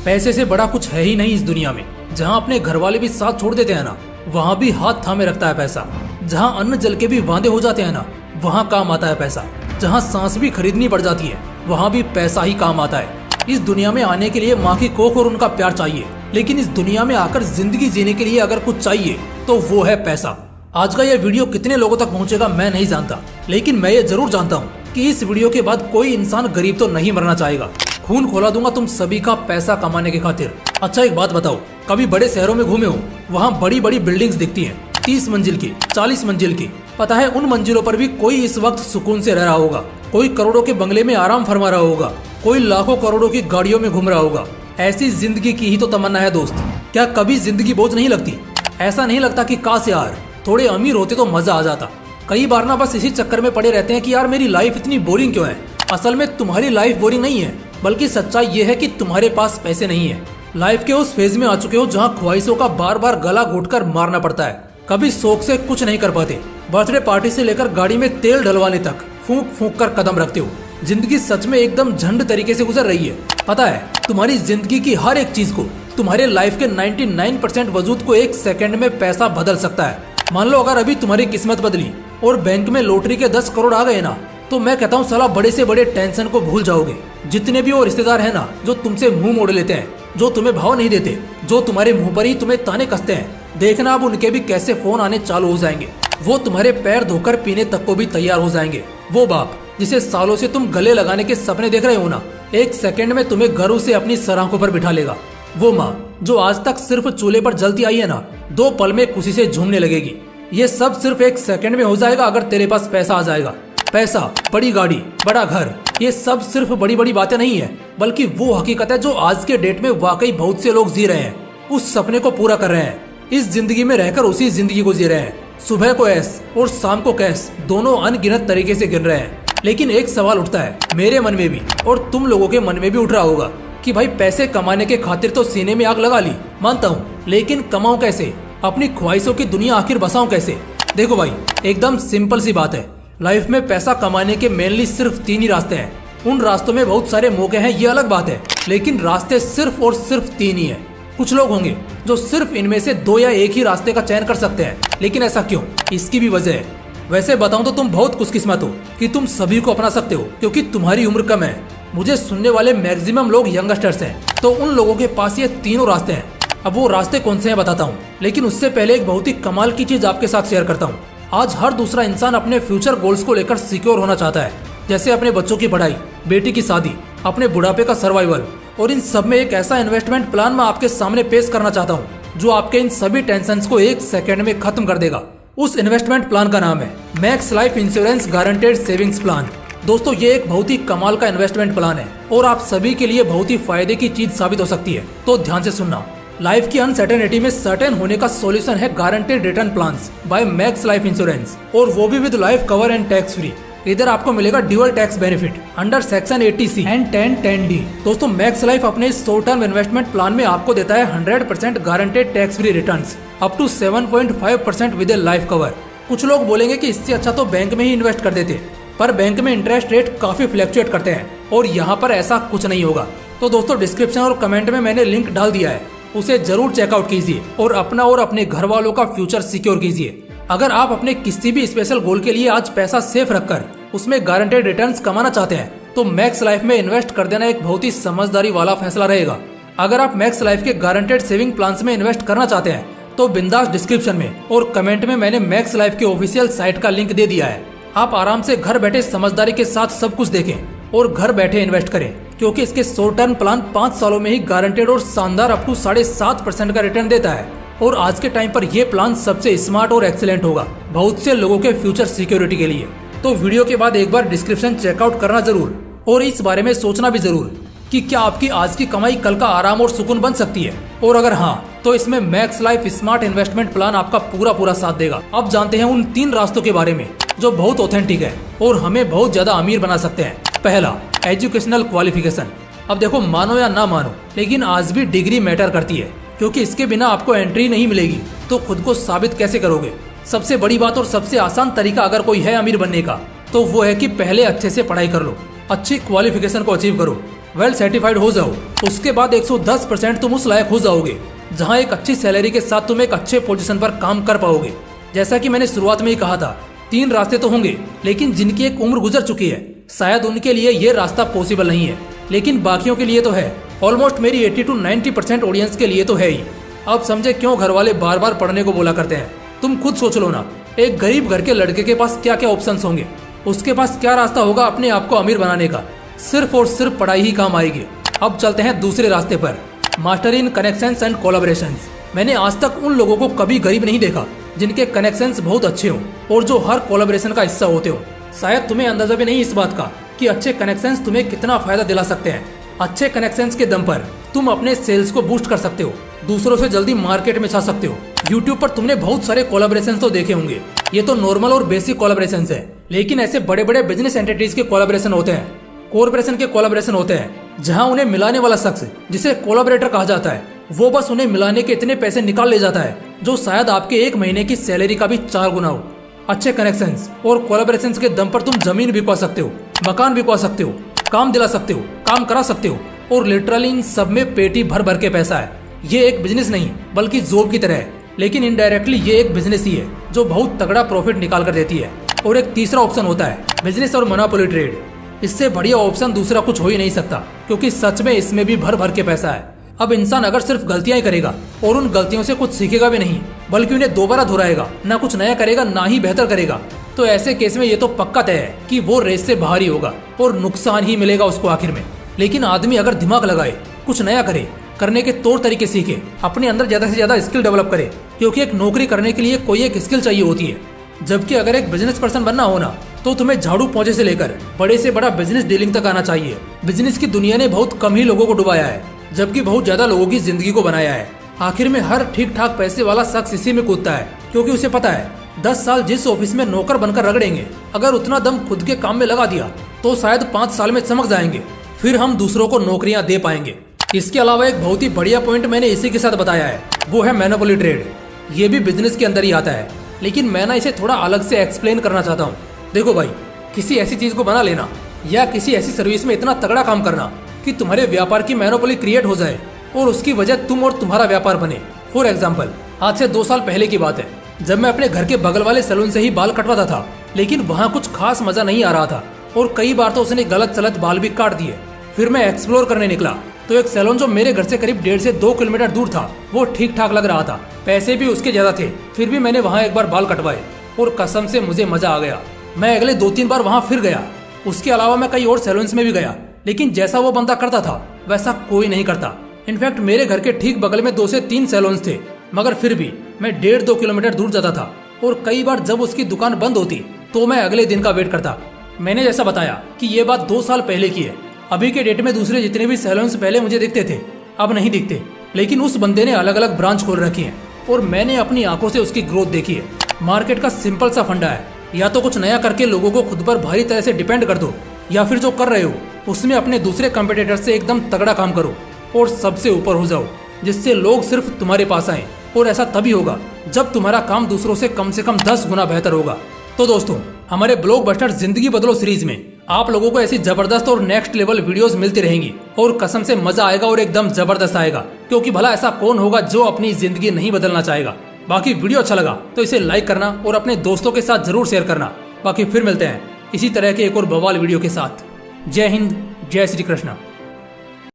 पैसे से बड़ा कुछ है ही नहीं इस दुनिया में। जहाँ अपने घर वाले भी साथ छोड़ देते हैं ना, वहाँ भी हाथ थामे रखता है पैसा। जहाँ अन्न जल के भी वांदे हो जाते हैं ना, वहाँ काम आता है पैसा। जहाँ सांस भी खरीदनी पड़ जाती है, वहाँ भी पैसा ही काम आता है। इस दुनिया में आने के लिए माँ की कोख और उनका प्यार चाहिए, लेकिन इस दुनिया में आकर जिंदगी जीने के लिए अगर कुछ चाहिए तो वो है पैसा। आज का यह वीडियो कितने लोगों तक पहुँचेगा मैं नहीं जानता, लेकिन मैं ये जरूर जानता हूँ कि इस वीडियो के बाद कोई इंसान गरीब तो नहीं मरना चाहेगा। खून खोला दूंगा तुम सभी का पैसा कमाने की खातिर। अच्छा एक बात बताओ, कभी बड़े शहरों में घूमे हो? वहाँ बड़ी बड़ी बिल्डिंग्स दिखती हैं, 30 मंजिल की, 40 मंजिल की। पता है उन मंजिलों पर भी कोई इस वक्त सुकून से रह रहा होगा, कोई करोड़ों के बंगले में आराम फरमा रहा होगा, कोई लाखों करोड़ों की गाड़ियों में घूम रहा होगा। ऐसी जिंदगी की ही तो तमन्ना है दोस्त। क्या कभी जिंदगी बोझ नहीं लगती? ऐसा नहीं लगता कि काश यार थोड़े अमीर होते तो मजा आ जाता। कई बार ना बस इसी चक्कर में पड़े रहते हैं कि यार मेरी लाइफ इतनी बोरिंग क्यों है। असल में तुम्हारी लाइफ बोरिंग नहीं है, बल्कि सच्चाई ये है कि तुम्हारे पास पैसे नहीं है। लाइफ के उस फेज में आ चुके हो जहाँ ख्वाहिशों का बार बार गला घोटकर मारना पड़ता है। कभी शौक से कुछ नहीं कर पाते, बर्थडे पार्टी से लेकर गाड़ी में तेल डलवाने तक फूंक फूंक कर कदम रखते हो। जिंदगी सच में एकदम झंड तरीके से गुजर रही है। पता है तुम्हारी जिंदगी की हर एक चीज को, तुम्हारे लाइफ के 99% वजूद को एक सेकंड में पैसा बदल सकता है। मान लो अगर अभी तुम्हारी किस्मत बदली और बैंक में लॉटरी के 10 करोड़ आ गए ना, तो मैं कहता हूँ साला बड़े से बड़े टेंशन को भूल जाओगे। जितने भी वो रिश्तेदार हैं ना जो तुमसे मुंह मोड़ लेते हैं, जो तुम्हें भाव नहीं देते, जो तुम्हारे मुंह पर ही तुम्हें ताने कसते हैं, देखना अब उनके भी कैसे फोन आने चालू हो जाएंगे। वो तुम्हारे पैर धोकर पीने तक को भी तैयार हो जाएंगे। वो बाप जिसे सालों से तुम गले लगाने के सपने देख रहे हो ना, एक सेकंड में तुम्हें गर्व से अपनी सराखों पर बिठा लेगा। वो माँ जो आज तक सिर्फ चूल्हे पर जलती आई है ना, 2 पल में खुशी से झूमने लगेगी। ये सब सिर्फ एक सेकंड में हो जाएगा अगर तेरे पास पैसा आ जाएगा। पैसा, बड़ी गाड़ी, बड़ा घर, ये सब सिर्फ बड़ी बड़ी बातें नहीं है, बल्कि वो हकीकत है जो आज के डेट में वाकई बहुत से लोग जी रहे हैं। उस सपने को पूरा कर रहे हैं, इस जिंदगी में रहकर उसी जिंदगी को जी रहे हैं। सुबह को ऐश और शाम को कैश, दोनों अनगिनत तरीके से गिन रहे हैं। लेकिन एक सवाल उठता है मेरे मन में भी और तुम लोगों के मन में भी उठ रहा होगा कि भाई पैसे कमाने के खातिर तो सीने में आग लगा ली, मानता हूँ, लेकिन कमाऊं कैसे? अपनी ख्वाहिशों की दुनिया आखिर बसाऊं कैसे? देखो भाई, एकदम सिंपल सी बात है। लाइफ में पैसा कमाने के मेनली सिर्फ 3 ही रास्ते हैं। उन रास्तों में बहुत सारे मौके हैं, ये अलग बात है, लेकिन रास्ते सिर्फ और सिर्फ 3 ही हैं। कुछ लोग होंगे जो सिर्फ इनमें से 2 या 1 ही रास्ते का चयन कर सकते हैं, लेकिन ऐसा क्यों? इसकी भी वजह है। वैसे बताऊं तो तुम बहुत खुशकिस्मत हो कि तुम सभी को अपना सकते हो, क्योंकि तुम्हारी उम्र कम है। मुझे सुनने वाले मैक्सिमम लोग यंगस्टर्स हैं, तो उन लोगों के पास ये 3 रास्ते हैं। अब वो रास्ते कौन से हैं बताता हूँ, लेकिन उससे पहले एक बहुत ही कमाल की चीज आपके साथ शेयर करता हूँ। आज हर दूसरा इंसान अपने फ्यूचर गोल्स को लेकर सिक्योर होना चाहता है, जैसे अपने बच्चों की पढ़ाई, बेटी की शादी, अपने बुढ़ापे का सर्वाइवल। और इन सब में एक ऐसा इन्वेस्टमेंट प्लान मैं आपके सामने पेश करना चाहता हूँ जो आपके इन सभी टेंशंस को 1 सेकंड में खत्म कर देगा। उस इन्वेस्टमेंट प्लान का नाम है max Life insurance guaranteed savings plan. दोस्तों ये एक बहुत ही कमाल का इन्वेस्टमेंट प्लान है और आप सभी के लिए बहुत ही फायदे की चीज साबित हो सकती है। तो ध्यान से सुनना। लाइफ की अनसर्टेनिटी में सर्टेन होने का सॉल्यूशन है guaranteed return plans by Max Life insurance, और वो भी with life cover and tax free. इधर आपको मिलेगा dual tax benefit under section 80C and 1010D। दोस्तों मैक्स लाइफ अपने शॉर्ट टर्म इन्वेस्टमेंट प्लान में आपको देता है 100% guaranteed tax free returns up to 7.5% with a life cover. कुछ लोग बोलेंगे कि इससे अच्छा तो बैंक में ही इन्वेस्ट कर देते, पर बैंक में इंटरेस्ट रेट काफी फ्लक्चुएट करते हैं और यहाँ पर ऐसा कुछ नहीं होगा। तो दोस्तों डिस्क्रिप्शन और कमेंट में मैंने लिंक डाल दिया है, उसे जरूर चेकआउट कीजिए और अपना और अपने घर वालों का फ्यूचर सिक्योर कीजिए। अगर आप अपने किसी भी स्पेशल गोल के लिए आज पैसा सेफ रखकर उसमें गारंटेड रिटर्न्स कमाना चाहते हैं, तो मैक्स लाइफ में इन्वेस्ट कर देना एक बहुत ही समझदारी वाला फैसला रहेगा। अगर आप मैक्स लाइफ के गारंटेड सेविंग प्लान्स में इन्वेस्ट करना चाहते हैं, तो बिंदास डिस्क्रिप्शन में और कमेंट में मैंने मैक्स लाइफ के ऑफिशियल साइट का लिंक दे दिया है। आप आराम से घर बैठे समझदारी के साथ सब कुछ देखें और घर बैठे इन्वेस्ट करें, क्योंकि इसके शॉर्ट टर्म प्लान 5 सालों में ही गारंटेड और शानदार अप टू 7.5% का रिटर्न देता है। और आज के टाइम पर यह प्लान सबसे स्मार्ट और एक्सीलेंट होगा बहुत से लोगों के फ्यूचर सिक्योरिटी के लिए। तो वीडियो के बाद एक बार डिस्क्रिप्शन चेकआउट करना जरूर और इस बारे में सोचना भी जरूर कि क्या आपकी आज की कमाई कल का आराम और सुकून बन सकती है, और अगर हाँ तो इसमें max life smart investment plan आपका पूरा साथ देगा। अब जानते हैं उन 3 रास्तों के बारे में जो बहुत ऑथेंटिक है और हमें बहुत ज्यादा अमीर बना सकते हैं। पहला, एजुकेशनल क्वालिफिकेशन। अब देखो मानो या ना मानो, लेकिन आज भी डिग्री मैटर करती है, क्योंकि इसके बिना आपको एंट्री नहीं मिलेगी। तो खुद को साबित कैसे करोगे? सबसे बड़ी बात और सबसे आसान तरीका अगर कोई है अमीर बनने का, तो वो है कि पहले अच्छे से पढ़ाई कर लो, अच्छी क्वालिफिकेशन को अचीव करो वेल सर्टिफाइड हो जाओ, उसके बाद 110% तुम उस लायक हो जाओगे जहाँ एक अच्छी सैलरी के साथ तुम एक अच्छे पोजीशन पर काम कर पाओगे। जैसा कि मैंने शुरुआत में ही कहा था, 3 रास्ते तो होंगे, लेकिन जिनकी एक उम्र गुजर चुकी है शायद उनके लिए ये रास्ता पॉसिबल नहीं है, लेकिन बाकियों के लिए तो है। ऑलमोस्ट मेरी 80 to 90% ऑडियंस के लिए तो है ही। अब समझे क्यों घर वाले बार बार पढ़ने को बोला करते हैं। तुम खुद सोच लो ना, एक गरीब घर के लड़के के पास क्या क्या ऑप्शंस होंगे, उसके पास क्या रास्ता होगा अपने आप को अमीर बनाने का। सिर्फ और सिर्फ पढ़ाई ही काम आएगी। अब चलते हैं दूसरे रास्ते पर, master in connections and collaborations. मैंने आज तक उन लोगों को कभी गरीब नहीं देखा जिनके कनेक्शंस बहुत अच्छे हों और जो हर कोलैबोरेशन का हिस्सा होते हो। शायद तुम्हें अंदाजा भी नहीं इस बात का कि अच्छे कनेक्शंस तुम्हें कितना फायदा दिला सकते हैं। अच्छे कनेक्शंस के दम पर तुम अपने सेल्स को बूस्ट कर सकते हो, दूसरों से जल्दी मार्केट में छा सकते हो। यूट्यूब पर तुमने बहुत सारे कोलैबोरेशंस तो देखे होंगे, ये तो नॉर्मल और बेसिक कोलैबोरेशंस है, लेकिन ऐसे बड़े बड़े बिजनेस एंटिटीज के कोलैबोरेशन होते हैं, कॉर्पोरेशन के कोलैबोरेशन होते हैं, जहां उन्हें मिलाने वाला शख्स जिसे कोलैबोरेटर कहा जाता है वो बस उन्हें मिलाने के इतने पैसे निकाल ले जाता है जो शायद आपके 1 महीने की सैलरी का भी 4 गुना हो। अच्छे कनेक्शंस और कोलैबोरेशंस के दम पर तुम जमीन बिकवा सकते हो, मकान बिकवा सकते हो, काम दिला सकते हो, काम करा सकते हो, और लिटरली इन सब में पेटी भर भर के पैसा है। ये एक बिजनेस नहीं बल्कि जॉब की तरह है, लेकिन इनडायरेक्टली ये एक बिजनेस ही है जो बहुत तगड़ा प्रॉफिट निकाल कर देती है। और एक तीसरा ऑप्शन होता है बिजनेस और मोनोपोली ट्रेड। इससे बढ़िया ऑप्शन दूसरा कुछ हो ही नहीं सकता, क्योंकि सच में इसमें भी भर भर के पैसा है। अब इंसान अगर सिर्फ गलतियां ही करेगा और उन गलतियों से कुछ सीखेगा भी नहीं, बल्कि उन्हें दोबारा दोहराएगा, ना कुछ नया करेगा ना ही बेहतर करेगा, तो ऐसे केस में ये तो पक्का तय है कि वो रेस से बाहर ही होगा और नुकसान ही मिलेगा उसको आखिर में। लेकिन आदमी अगर दिमाग लगाए, कुछ नया करे, करने के तौर तरीके सीखे, अपने अंदर ज्यादा से ज्यादा स्किल डेवलप करे, क्योंकि एक नौकरी करने के लिए कोई एक स्किल चाहिए होती है, जबकि अगर एक बिजनेस पर्सन बनना हो ना तो तुम्हें झाड़ू पोंछे से लेकर बड़े से बड़ा बिजनेस डीलिंग तक आना चाहिए। बिजनेस की दुनिया ने बहुत कम ही लोगों को डुबाया है, जबकि बहुत ज्यादा लोगों की जिंदगी को बनाया है। आखिर में हर ठीक ठाक पैसे वाला शख्स इसी में कूदता है, क्योंकि उसे पता है 10 साल जिस ऑफिस में नौकर बनकर रगड़ेंगे, अगर उतना दम खुद के काम में लगा दिया तो शायद 5 साल में चमक जाएंगे, फिर हम दूसरों को नौकरियां दे पाएंगे। इसके अलावा एक बहुत ही बढ़िया पॉइंट मैंने इसी के साथ बताया है, वो है मोनोपोली ट्रेड। ये भी बिजनेस के अंदर ही आता है, लेकिन मैं ना इसे थोड़ा अलग से एक्सप्लेन करना चाहता हूँ। देखो भाई, किसी ऐसी चीज को बना लेना या किसी ऐसी सर्विस में इतना तगड़ा काम करना कि तुम्हारे व्यापार की मोनोपोली क्रिएट हो जाए और उसकी वजह तुम और तुम्हारा व्यापार बने। फॉर एग्जाम्पल, आज से 2 साल पहले की बात है, जब मैं अपने घर के बगल वाले सैलून से ही बाल कटवाता था, लेकिन वहाँ कुछ खास मजा नहीं आ रहा था और कई बार तो उसने गलत सलत बाल भी काट दिए। फिर मैं एक्सप्लोर करने निकला तो एक सैलून जो मेरे घर से करीब 1.5 से 2 किलोमीटर दूर था, वो ठीक ठाक लग रहा था, पैसे भी उसके ज्यादा थे। फिर भी मैंने वहाँ एक बार बाल कटवाए और कसम से मुझे मजा आ गया। मैं अगले 2-3 बार वहाँ फिर गया। उसके अलावा मैं कई और सैलून्स में भी गया, लेकिन जैसा वो बंदा करता था वैसा कोई नहीं करता। इनफैक्ट मेरे घर के ठीक बगल में 2 से 3 सैलून्स थे, मगर फिर भी मैं 1.5-2 किलोमीटर दूर जाता था और कई बार जब उसकी दुकान बंद होती तो मैं अगले दिन का वेट करता। मैंने जैसा बताया कि ये बात 2 साल पहले की है। अभी के डेट में दूसरे जितने भी सैलून्स पहले मुझे दिखते थे अब नहीं दिखते, लेकिन उस बंदे ने अलग अलग ब्रांच खोल रखी है और मैंने अपनी आंखों से उसकी ग्रोथ देखी है। मार्केट का सिंपल सा फंडा है, या तो कुछ नया करके लोगों को खुद पर भारी तरह से डिपेंड कर दो, या फिर जो कर रहे हो उसमें अपने दूसरे कंपटीटर से एकदम तगड़ा काम करो और सबसे ऊपर हो जाओ, जिससे लोग सिर्फ तुम्हारे पास आए। और ऐसा तभी होगा जब तुम्हारा काम दूसरों से कम 10 गुना बेहतर होगा। तो दोस्तों, हमारे ब्लॉकबस्टर जिंदगी बदलो सीरीज में आप लोगों को ऐसी जबरदस्त और नेक्स्ट लेवल वीडियोस मिलती रहेंगी और कसम से मजा आएगा और एकदम जबरदस्त आएगा, क्योंकि भला ऐसा कौन होगा जो अपनी जिंदगी नहीं बदलना चाहेगा। बाकी वीडियो अच्छा लगा तो इसे लाइक करना और अपने दोस्तों के साथ जरूर शेयर करना। बाकी फिर मिलते हैं इसी तरह के एक और बवाल वीडियो के साथ। जय हिंद, जय श्री कृष्ण।